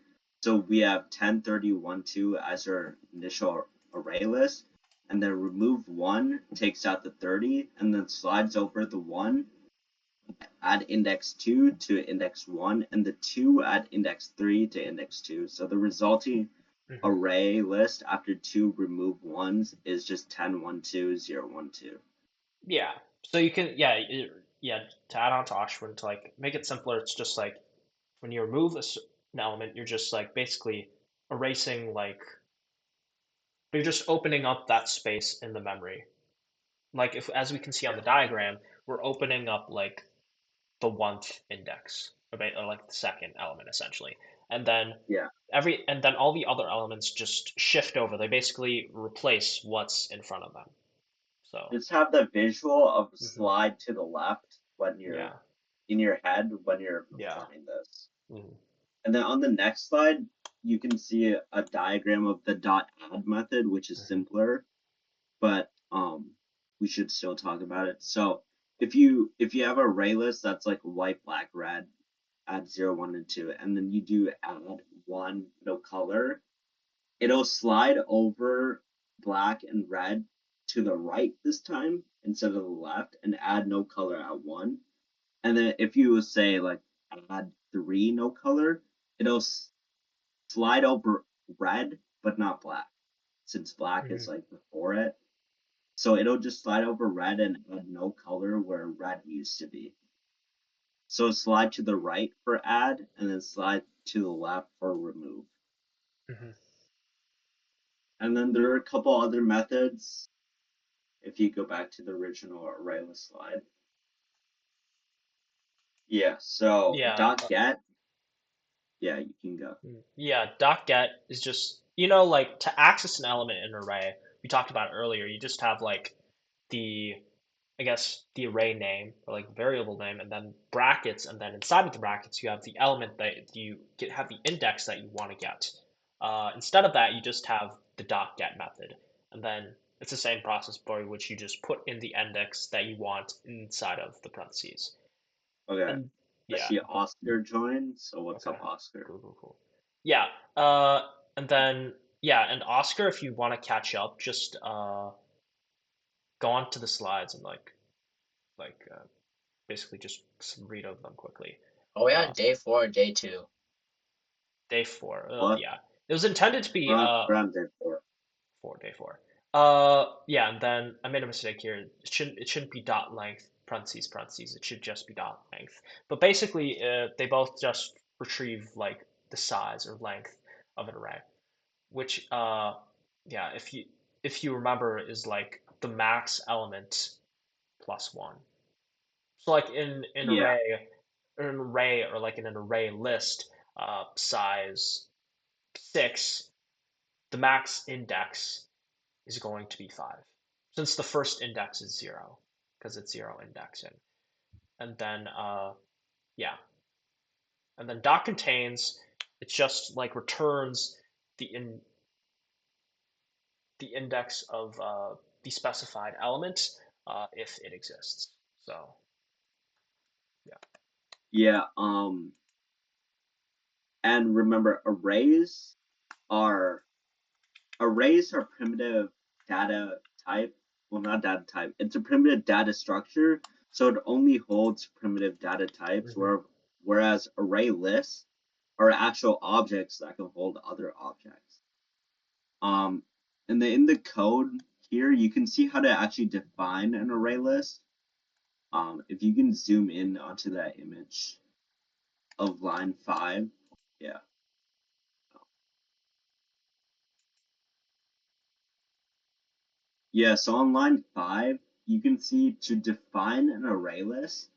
[SPEAKER 1] so we have 10, 30, 1, 2 as our initial array list, and then remove 1 takes out the 30 and then slides over the 1 at index 2 to index 1 and the 2 at index 3 to index 2. So the resulting array list after 2 remove 1s is just 10, 1, 2, 0, 1, 2.
[SPEAKER 4] Yeah. So you can, yeah, to add on to Oxford, to like make it simpler, it's just like when you remove an element, you're just like basically erasing like, you're just opening up that space in the memory. Like if, as we can see on
[SPEAKER 1] Yeah.
[SPEAKER 4] the diagram, we're opening up like the 1th index, or like the second element essentially. And then
[SPEAKER 1] Yeah.
[SPEAKER 4] and then all the other elements just shift over. They basically replace what's in front of them. So,
[SPEAKER 1] Just have the visual of
[SPEAKER 4] mhm,
[SPEAKER 1] slide to the left when you're
[SPEAKER 4] yeah,
[SPEAKER 1] in your head when you're
[SPEAKER 4] yeah.
[SPEAKER 1] performing this.
[SPEAKER 4] Mhm,
[SPEAKER 1] And then on the next slide, you can see a diagram of the dot add method, which is
[SPEAKER 4] mhm,
[SPEAKER 1] simpler, but we should still talk about it. So if you have an array list that's like white, black, red, add 0, 1, and 2, and then you do add 1, no color, it'll slide over black and red to the right this time instead of the left and add no color at 1. And then if you say like add 3 no color, it'll slide over red but not black, since black is
[SPEAKER 4] mhm,
[SPEAKER 1] like before it. So it'll just slide over red and add no color where red used to be. So slide to the right for add and then slide to the left for remove.
[SPEAKER 4] mhm.
[SPEAKER 1] And then there are a couple other methods. If you go back to the original array list slide. Yeah, so
[SPEAKER 4] Yeah,
[SPEAKER 1] dot get, yeah, you can go.
[SPEAKER 4] yeah. Get is just, like to access an element in an array. We talked about it earlier. You just have like the I guess the array name or like variable name and then brackets, and then inside of the brackets you have the element that you have the index that you want to get. Instead of that, you just have the dot get method, and then it's the same process for which you just put in the index that you want inside of the parentheses.
[SPEAKER 1] Okay.
[SPEAKER 4] And
[SPEAKER 1] I
[SPEAKER 4] yeah,
[SPEAKER 1] see Oscar joined, so what's
[SPEAKER 4] okay,
[SPEAKER 1] up, Oscar?
[SPEAKER 4] cool. Yeah, and then yeah, and Oscar, if you want to catch up, just go on to the slides and like basically just read over them quickly.
[SPEAKER 2] Are we on
[SPEAKER 4] Uh,
[SPEAKER 2] day 4 or day 2?
[SPEAKER 4] Day four.
[SPEAKER 1] What?
[SPEAKER 4] Yeah, it was intended to be
[SPEAKER 1] We're on day 4.
[SPEAKER 4] day four. Yeah, and then I made a mistake here. It shouldn't be dot length parentheses parentheses. It should just be dot length. But basically, they both just retrieve like the size or length of an array, which yeah, if you remember, is like the max element plus one. So like in an
[SPEAKER 1] Yeah.
[SPEAKER 4] array or like in an array list, size 6, the max index is going to be 5, since the first index is 0, because it's 0 indexing. And then yeah, and then dot contains, it just like returns the index of the specified element if it exists. So yeah.
[SPEAKER 1] Yeah, and remember are primitive data type. Well, not data type. It's a primitive data structure, so it only holds primitive data types,
[SPEAKER 4] Hmm.
[SPEAKER 1] whereas array lists are actual objects that can hold other objects. And in the code here, you can see how to actually define an array list. If you can zoom in onto that image of line 5, yeah. Yeah, so on line 5, you can see to define an array list.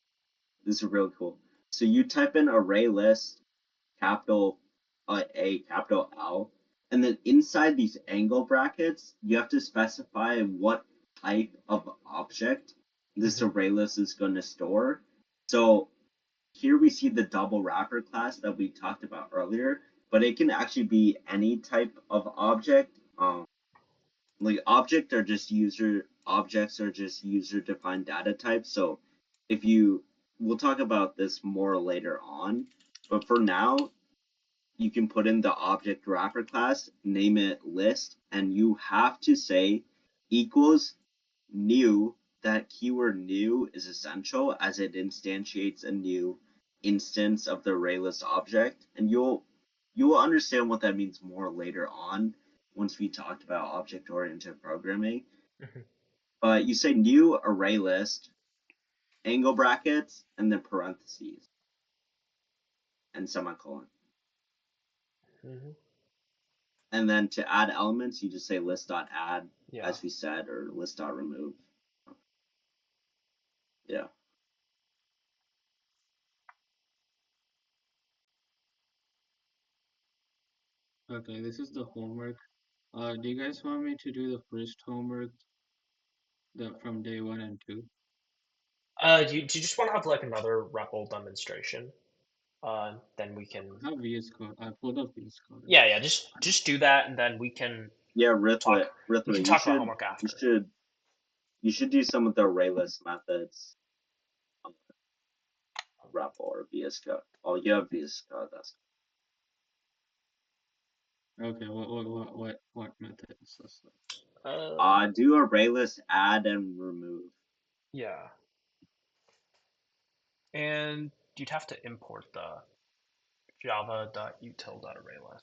[SPEAKER 1] This is really cool. So you type in array list, capital A, capital L, and then inside these angle brackets, you have to specify what type of object this array list is going to store. So here we see the double wrapper class that we talked about earlier, but it can actually be any type of object. Like objects are just user defined data types. So if you, we'll talk about this more later on, but for now, you can put in the object wrapper class, name it list, and you have to say equals new. That keyword new is essential as it instantiates a new instance of the array list object, and you'll understand what that means more later on once we talked about object oriented programming. But you say new array list, angle brackets, and then parentheses and semicolon. And then to add elements, you just say list.add,
[SPEAKER 4] Yeah.
[SPEAKER 1] as we said, or list.remove. Yeah.
[SPEAKER 3] Okay, this is the homework. Do you guys want me to do the first homework from day 1 and 2?
[SPEAKER 4] Do you just want to have like another REPL demonstration? Then we can.
[SPEAKER 3] I have VS Code. I pulled up VS Code.
[SPEAKER 4] Yeah. Just do that, and then we can
[SPEAKER 1] Yeah,
[SPEAKER 4] talk.
[SPEAKER 1] Rithwit,
[SPEAKER 4] We can
[SPEAKER 1] Rithwit,
[SPEAKER 4] talk about homework
[SPEAKER 1] you
[SPEAKER 4] after.
[SPEAKER 1] should you should do some of the array list methods on REPL or VS Code. Oh, you have VS Code, that's
[SPEAKER 3] Okay, what method is this?
[SPEAKER 1] do array list add and remove.
[SPEAKER 4] Yeah. And you'd have to import the java.util.arraylist.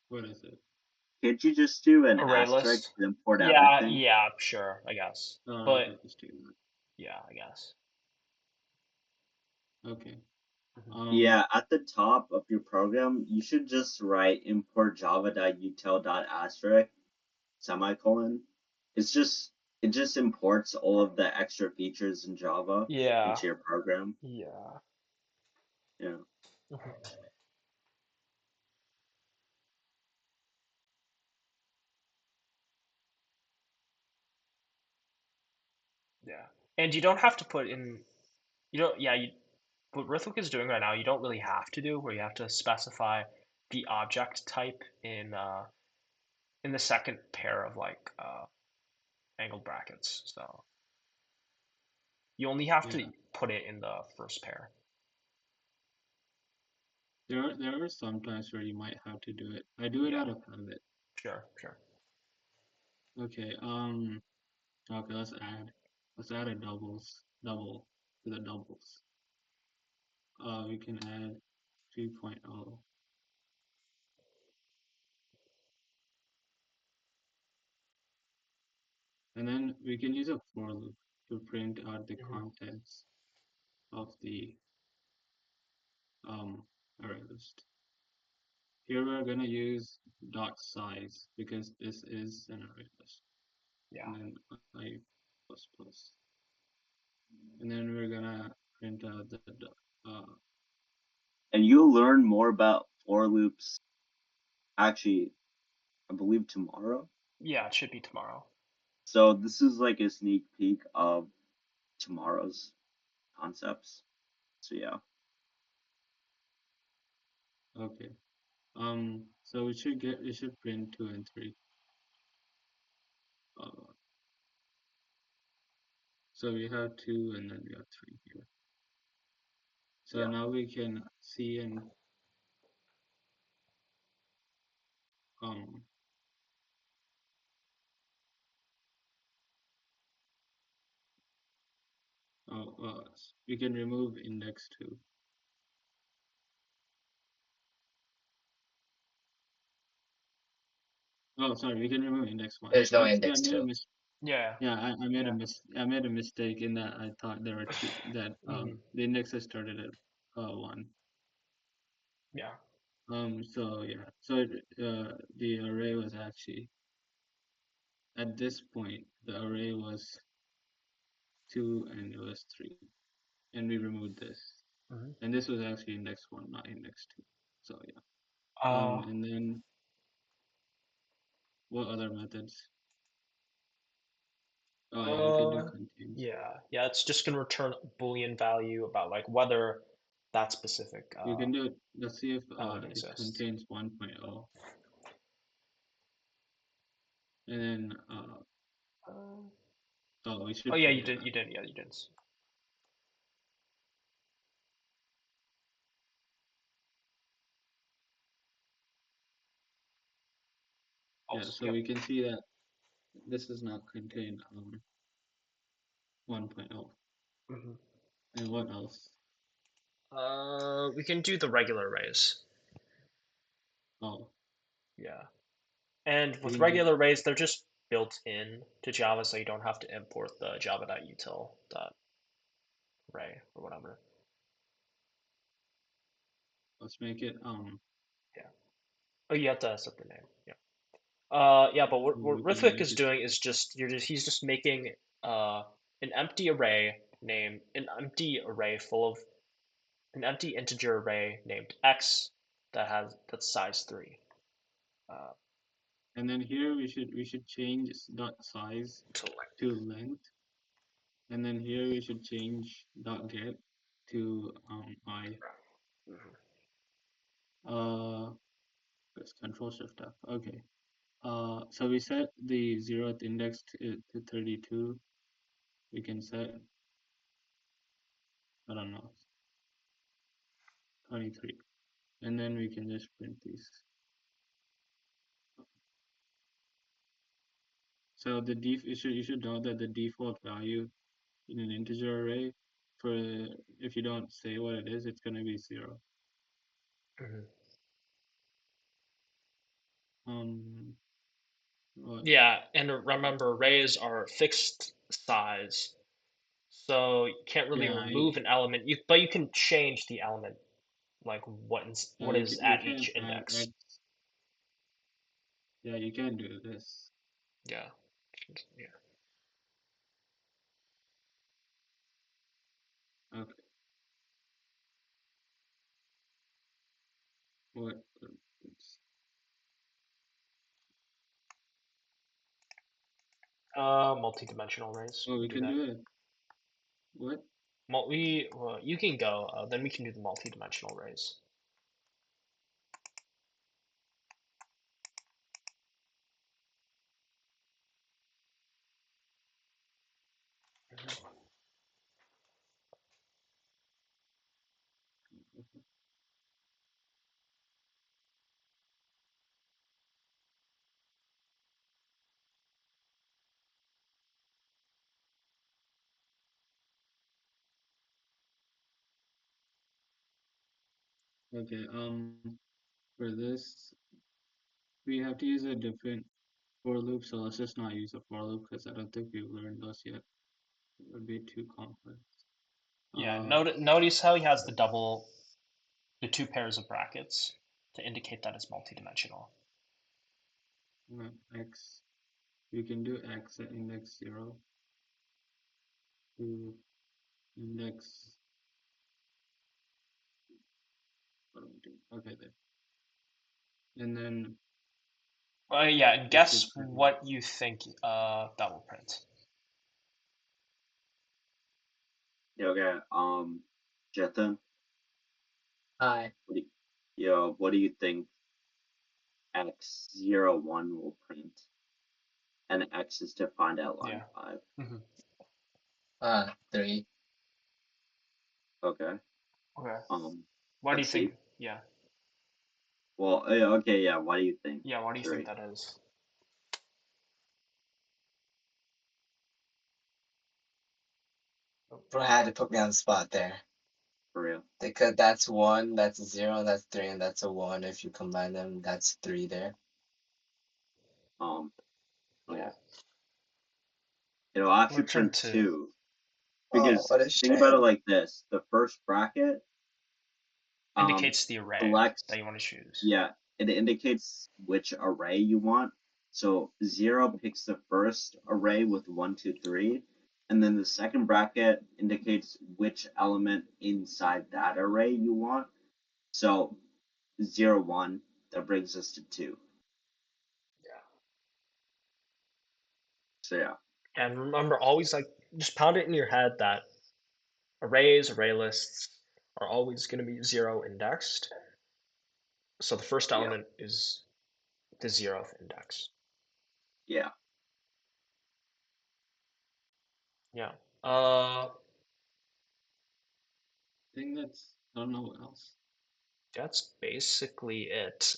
[SPEAKER 3] What is it?
[SPEAKER 1] Can't you just do an asterisk
[SPEAKER 4] ArrayList.
[SPEAKER 1] to import
[SPEAKER 4] Yeah,
[SPEAKER 1] everything?
[SPEAKER 4] sure, I guess.
[SPEAKER 3] Okay,
[SPEAKER 4] But
[SPEAKER 3] just do that.
[SPEAKER 4] yeah, I guess.
[SPEAKER 3] Okay.
[SPEAKER 1] Yeah, at the top of your program, you should just write import java.util.asterisk semicolon. It just imports all of the extra features in Java
[SPEAKER 4] Yeah.
[SPEAKER 1] into your program.
[SPEAKER 4] Yeah.
[SPEAKER 1] Yeah.
[SPEAKER 4] Yeah. And you don't have to put in you don't yeah, you what Rithwik is doing right now, you don't really have to do where you have to specify the object type in the second pair of like angled brackets. So you only have
[SPEAKER 3] Yeah.
[SPEAKER 4] to put it in the first pair.
[SPEAKER 3] There are some times where you might have to do it. I do it
[SPEAKER 4] Yeah.
[SPEAKER 3] out of habit.
[SPEAKER 4] Sure.
[SPEAKER 3] Okay, okay, let's add a double to the doubles. We can add 3.0. And then we can use a for loop to print out the contents of the array list. Here we're gonna use dot size because this is an array list.
[SPEAKER 4] Yeah.
[SPEAKER 3] And then I plus plus. And then we're gonna print out the
[SPEAKER 1] And you'll learn more about for loops actually, I believe tomorrow.
[SPEAKER 4] Yeah, it should be tomorrow.
[SPEAKER 1] So this is like a sneak peek of tomorrow's concepts. So yeah.
[SPEAKER 3] okay. So we should print 2 and 3. Uh, so we have 2 and then we have 3 here. So
[SPEAKER 1] Yeah.
[SPEAKER 3] now we can see and um we can remove index 2. Oh, sorry, we can remove index one.
[SPEAKER 2] There's no
[SPEAKER 3] Actually,
[SPEAKER 2] index two.
[SPEAKER 4] Yeah.
[SPEAKER 3] yeah, I made
[SPEAKER 4] Yeah.
[SPEAKER 3] I made a mistake in that I thought there were two that
[SPEAKER 4] Mhm.
[SPEAKER 3] the indexes started at one.
[SPEAKER 4] Yeah.
[SPEAKER 3] So yeah, so the array was actually at this point the array was 2 and it was 3, and we removed this,
[SPEAKER 4] Mhm.
[SPEAKER 3] and this was actually index 1, not index 2. So yeah.
[SPEAKER 4] Uh,
[SPEAKER 3] And then what other methods? Oh yeah, we can do
[SPEAKER 4] uh,
[SPEAKER 3] contains.
[SPEAKER 4] yeah, it's just gonna return a Boolean value about like whether that specific
[SPEAKER 3] We can do it. Let's see if
[SPEAKER 4] element
[SPEAKER 3] it
[SPEAKER 4] exists.
[SPEAKER 3] contains 1.0, and then
[SPEAKER 4] Uh,
[SPEAKER 3] oh, we
[SPEAKER 4] oh
[SPEAKER 3] should
[SPEAKER 4] yeah,
[SPEAKER 3] print it out.
[SPEAKER 4] yeah, you did.
[SPEAKER 3] Yeah,
[SPEAKER 4] Also,
[SPEAKER 3] so
[SPEAKER 4] yep.
[SPEAKER 3] we can see that this does not contain 1.0.
[SPEAKER 4] Mhm.
[SPEAKER 3] And what else?
[SPEAKER 4] We can do the regular arrays.
[SPEAKER 3] Oh,
[SPEAKER 4] Yeah. And
[SPEAKER 3] we
[SPEAKER 4] with
[SPEAKER 3] can do.
[SPEAKER 4] regular arrays, they're just built in to Java, so you don't have to import the java.util.array or whatever.
[SPEAKER 3] Let's make it
[SPEAKER 4] Yeah. Oh, you have to set the name. Yeah. Yeah, but what
[SPEAKER 3] we can
[SPEAKER 4] Rithwik
[SPEAKER 3] make
[SPEAKER 4] is
[SPEAKER 3] it.
[SPEAKER 4] doing is he's just making an empty array named an empty array full of an empty integer array named x that's size 3. Uh,
[SPEAKER 3] And then here we should change dot size
[SPEAKER 4] to length.
[SPEAKER 3] to length, and then here we should change dot get to I.
[SPEAKER 4] Mhm.
[SPEAKER 3] Press Control Shift F. Okay. So we set the 0th index to 32. We can set, I don't know, 23, and then we can just print these. So you should know that the default value in an integer array for if you don't say what it is, it's gonna be 0.
[SPEAKER 4] Mhm.
[SPEAKER 3] Um, what?
[SPEAKER 4] Yeah, and remember, arrays are fixed size, so you can't really
[SPEAKER 3] Yeah,
[SPEAKER 4] remove an element. But you can change the element, like
[SPEAKER 3] yeah,
[SPEAKER 4] what is
[SPEAKER 3] you
[SPEAKER 4] at
[SPEAKER 3] can
[SPEAKER 4] each
[SPEAKER 3] add
[SPEAKER 4] index.
[SPEAKER 3] x. Yeah, you can do this.
[SPEAKER 4] Yeah, yeah.
[SPEAKER 3] Okay. What? Oops.
[SPEAKER 4] Multi-dimensional arrays.
[SPEAKER 3] Oh,
[SPEAKER 4] We
[SPEAKER 3] we
[SPEAKER 4] can do
[SPEAKER 3] can
[SPEAKER 4] that.
[SPEAKER 3] do it. What?
[SPEAKER 4] You can go. Then we can do the multi-dimensional arrays.
[SPEAKER 3] Okay. For this, we have to use a different for loop. So let's just not use a for loop because I don't think we've learned those yet. It would be too complex.
[SPEAKER 4] Yeah.
[SPEAKER 3] Uh,
[SPEAKER 4] Notice how he has the two pairs of brackets to indicate that it's multi-dimensional.
[SPEAKER 3] x. We can do x at index 0 to index. What do we do? Okay, there. And then
[SPEAKER 4] Yeah, and
[SPEAKER 3] this should
[SPEAKER 4] guess
[SPEAKER 3] print.
[SPEAKER 4] what you think that will print.
[SPEAKER 1] Yeah, okay. Jethan,
[SPEAKER 2] Hi.
[SPEAKER 1] what do you think x01 will print? And x is defined at line
[SPEAKER 4] Yeah.
[SPEAKER 1] 5.
[SPEAKER 4] Hmm.
[SPEAKER 2] 3.
[SPEAKER 1] Okay.
[SPEAKER 4] Okay. Why do you
[SPEAKER 1] Let's
[SPEAKER 4] think?
[SPEAKER 1] see.
[SPEAKER 4] Yeah.
[SPEAKER 1] Well, okay, yeah. Why do you think
[SPEAKER 4] Yeah. Why do you think
[SPEAKER 1] 3?
[SPEAKER 4] that is?
[SPEAKER 2] Bro, I had to put me on the spot there.
[SPEAKER 1] For real?
[SPEAKER 2] Because that's 1, that's 0, that's 3, and that's a 1. If you combine them, that's 3 there.
[SPEAKER 1] Yeah. It'll actually
[SPEAKER 4] We're trying
[SPEAKER 1] print
[SPEAKER 4] to
[SPEAKER 1] 2. Because
[SPEAKER 2] what a
[SPEAKER 1] think about it
[SPEAKER 2] shame.
[SPEAKER 1] like this: the first bracket
[SPEAKER 4] indicates the array
[SPEAKER 1] selects,
[SPEAKER 4] that you want to choose.
[SPEAKER 1] yeah, it indicates which array you want. So 0 picks the first array with 1, 2, 3, and then the second bracket indicates which element inside that array you want. So 0, 1, that brings us to 2.
[SPEAKER 4] Yeah.
[SPEAKER 1] So yeah.
[SPEAKER 4] And remember, always like just pound it in your head that arrays, array lists are always going to be 0 indexed. So the first
[SPEAKER 1] Yeah.
[SPEAKER 4] element is the 0th index.
[SPEAKER 1] Yeah.
[SPEAKER 4] Yeah.
[SPEAKER 3] I think I don't know what else.
[SPEAKER 4] That's basically it.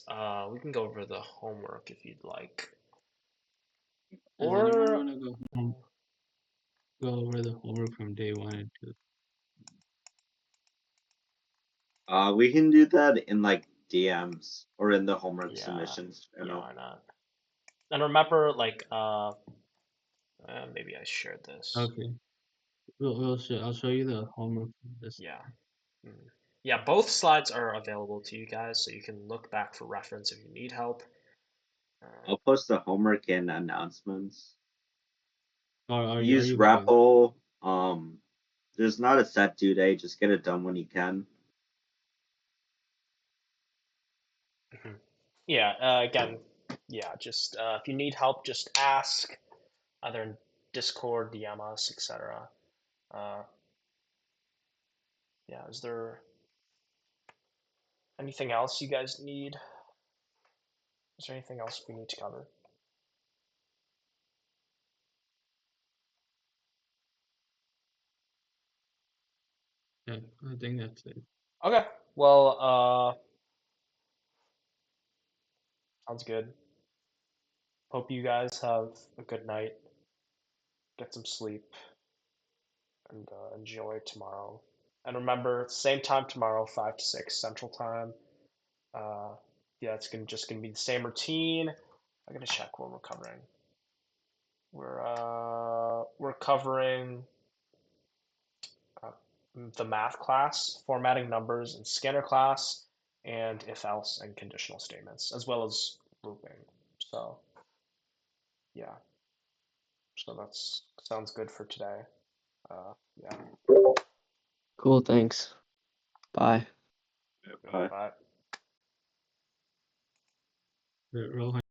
[SPEAKER 4] We can go over the homework if you'd like.
[SPEAKER 3] Does anyone
[SPEAKER 4] Or
[SPEAKER 3] want to go over the homework from day 1 and 2?
[SPEAKER 1] We can do that in like DMs or in the homework
[SPEAKER 4] yeah,
[SPEAKER 1] submissions
[SPEAKER 4] yeah,
[SPEAKER 1] channel.
[SPEAKER 4] why not? And remember, like, maybe I shared this.
[SPEAKER 3] Okay. I'll show you the homework from this.
[SPEAKER 4] Yeah. Yeah, both slides are available to you guys, so you can look back for reference if you need help.
[SPEAKER 1] I'll post the homework in announcements.
[SPEAKER 3] Are
[SPEAKER 1] Use
[SPEAKER 3] you about to?
[SPEAKER 1] RAPL. There's not a set due date. Just get it done when you can.
[SPEAKER 4] Yeah, again, yeah, just if you need help, just ask, either in Discord, DM us, etc. Yeah, is there anything else you guys need? Is there anything else we need to cover?
[SPEAKER 3] Yeah, I think that's it.
[SPEAKER 4] Okay, well, sounds good. Hope you guys have a good night. Get some sleep and enjoy tomorrow. And remember, same time tomorrow, 5 to 6 Central Time. Yeah, it's just gonna be the same routine. I gotta check what we're covering. We're covering uh, the math class, formatting numbers and scanner class, and if else and conditional statements, as well as looping. So yeah, so that's sounds good for today. Yeah.
[SPEAKER 2] Cool, thanks. Bye.
[SPEAKER 1] Bye.
[SPEAKER 4] Bye.
[SPEAKER 3] Rohan.